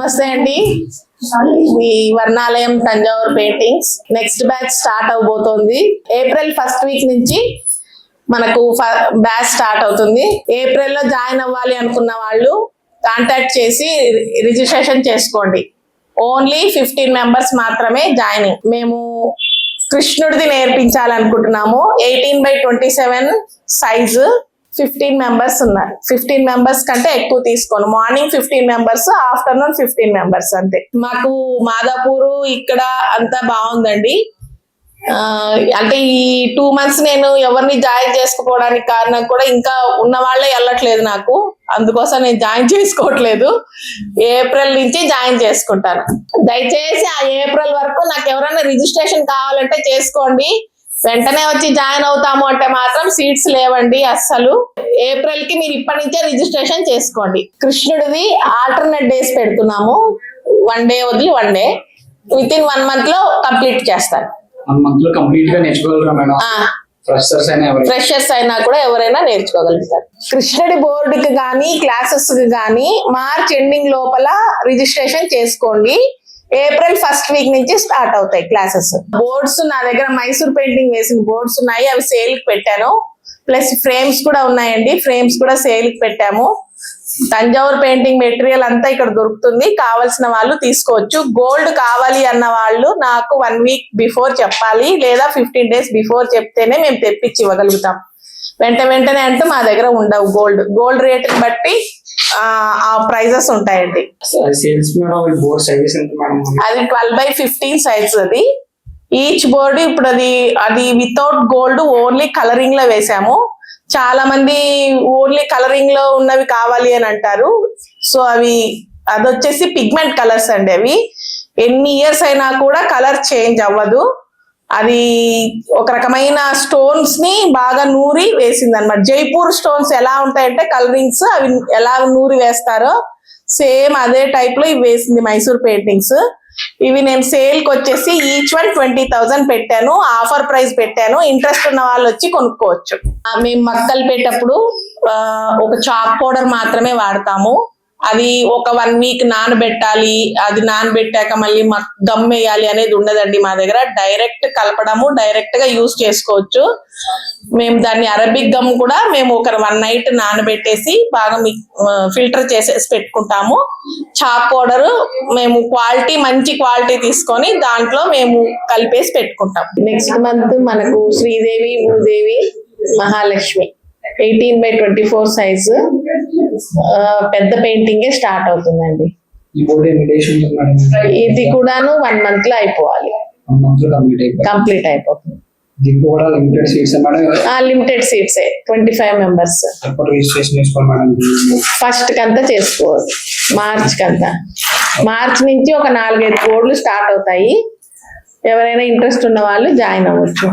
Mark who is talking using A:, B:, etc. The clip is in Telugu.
A: నమస్తే అండి. ఇది Varnalayam Thanjavur paintings next batch start అవబోతోంది. ఏప్రిల్ ఫస్ట్ వీక్ నుంచి మనకు బ్యాచ్ స్టార్ట్ అవుతుంది. ఏప్రిల్ లో జాయిన్ అవ్వాలి అనుకున్న వాళ్ళు కాంటాక్ట్ చేసి రిజిస్ట్రేషన్ చేసుకోండి. ఓన్లీ 15 మెంబర్స్ మాత్రమే జాయినింగ్. మేము కృష్ణుడిది నేర్పించాలనుకుంటున్నాము. 18x27 size. 15 మెంబర్స్ ఉన్నారు. 15 మెంబర్స్ కంటే ఎక్కువ తీసుకోను. మార్నింగ్ 15 మెంబర్స్, ఆఫ్టర్నూన్ 15 మెంబర్స్ అంతే. మాకు మాదాపూర్ ఇక్కడ అంతా బాగుందండి. అంటే ఈ 2 months నేను ఎవరిని జాయిన్ చేసుకోవడానికి కారణం కూడా ఇంకా ఉన్న వాళ్ళే వెళ్ళట్లేదు నాకు. అందుకోసం నేను జాయిన్ చేసుకోవట్లేదు. ఏప్రిల్ నుంచి జాయిన్ చేసుకుంటాను. దయచేసి ఆ ఏప్రిల్ వరకు నాకు ఎవరైనా రిజిస్ట్రేషన్ కావాలంటే చేసుకోండి. వెంటనే వచ్చి జాయిన్ అవుతాము అంటే మాత్రం సీట్స్ లేవండి అస్సలు. ఏప్రిల్ కి మీరు ఇప్పటి నుంచే రిజిస్ట్రేషన్ చేసుకోండి. కృష్ణుడిది ఆల్టర్నేట్ డేస్ పెడుతున్నాము. 1 day వదిలి 1 day within 1 month లో కంప్లీట్ చేస్తాను.
B: 1 month లో కంప్లీట్ గా నేర్చుకోగలరా మేడం? ఫ్రెషర్స్
A: అయినా కూడా ఎవరైనా నేర్చుకోగలుగుతారు. కృష్ణుడి బోర్డుకి కానీ క్లాసెస్ కి కానీ మార్చ్ ఎండింగ్ లోపల రిజిస్ట్రేషన్ చేసుకోండి. ఏప్రిల్ ఫస్ట్ వీక్ నుంచి స్టార్ట్ అవుతాయి క్లాసెస్. బోర్డ్స్ నా దగ్గర మైసూర్ పెయింటింగ్ వేసిన బోర్డ్స్ ఉన్నాయి. అవి సేల్ కి పెట్టాను. ప్లస్ ఫ్రేమ్స్ కూడా ఉన్నాయండి. ఫ్రేమ్స్ కూడా సేల్ కి పెట్టాము. తంజావూరు పెయింటింగ్ మెటీరియల్ అంతా ఇక్కడ దొరుకుతుంది. కావాల్సిన వాళ్ళు తీసుకోవచ్చు. గోల్డ్ కావాలి అన్న వాళ్ళు నాకు 1 week బిఫోర్ చెప్పాలి, లేదా 15 days బిఫోర్ చెప్తేనే మేము తెప్పించి ఇవ్వగలుగుతాం. వెంటనే అంటూ మా దగ్గర ఉండవు. గోల్డ్ రేట్ బట్టి ఆ ప్రైజెస్ ఉంటాయండి. అది 12x15 సైజ్. అది ఈచ్ బోర్డు ఇప్పుడు అది వితౌట్ గోల్డ్ ఓన్లీ కలరింగ్ లో వేసాము. చాలా మంది ఓన్లీ కలరింగ్ లో ఉన్నవి కావాలి అని అంటారు. సో అది వచ్చేసి పిగ్మెంట్ కలర్స్ అండి. అవి ఎన్ని ఇయర్స్ అయినా కూడా కలర్ చేంజ్ అవ్వదు. అది ఒక రకమైన స్టోన్స్ ని బాగా నూరి వేసింది అనమాట. జైపూర్ స్టోన్స్ ఎలా ఉంటాయంటే కలరింగ్స్, అవి ఎలా నూరి వేస్తారో సేమ్ అదే టైప్ లో ఇవి వేసింది మైసూర్ పెయింటింగ్స్. ఇవి నేను సేల్ కి వచ్చేసి ఈచ్ 20,000 పెట్టాను. ఆఫర్ ప్రైస్ పెట్టాను. ఇంట్రెస్ట్ ఉన్న వాళ్ళు వచ్చి కొనుక్కోవచ్చు. మేము మక్కలు పెట్టేటప్పుడు ఒక చాక్ పౌడర్ మాత్రమే వాడతాము. అది ఒక 1 week నానబెట్టాలి. అది నానబెట్టాక మళ్ళీ గమ్ వేయాలి అనేది ఉండదండి మా దగ్గర. డైరెక్ట్ కలపడము, డైరెక్ట్ గా యూజ్ చేసుకోవచ్చు. మేము దాన్ని అరబిక్ గమ్ కూడా మేము ఒక 1 night నానబెట్టేసి బాగా ఫిల్టర్ చేసేసి పెట్టుకుంటాము. చాక్ పౌడర్ మేము మంచి క్వాలిటీ తీసుకొని దాంట్లో మేము కలిపేసి పెట్టుకుంటాం. నెక్స్ట్ మంత్ మనకు శ్రీదేవి, భూదేవి, మహాలక్ష్మి 18x24 సైజు పెద్ద పెయింటింగే స్టార్ట్ అవుతుందండి. ఇది కూడాను 1 month లో అయిపోవాలి. కంప్లీట్ అయిపోతుంది. Limited seats 25 members. ఫస్ట్ కంతా చేసుకోవాలి. మార్చ్ నుంచి ఒక 4-5 బోర్డులు స్టార్ట్ అవుతాయి. ఎవరైనా ఇంట్రెస్ట్ ఉన్న వాళ్ళు జాయిన్ అవ్వచ్చు.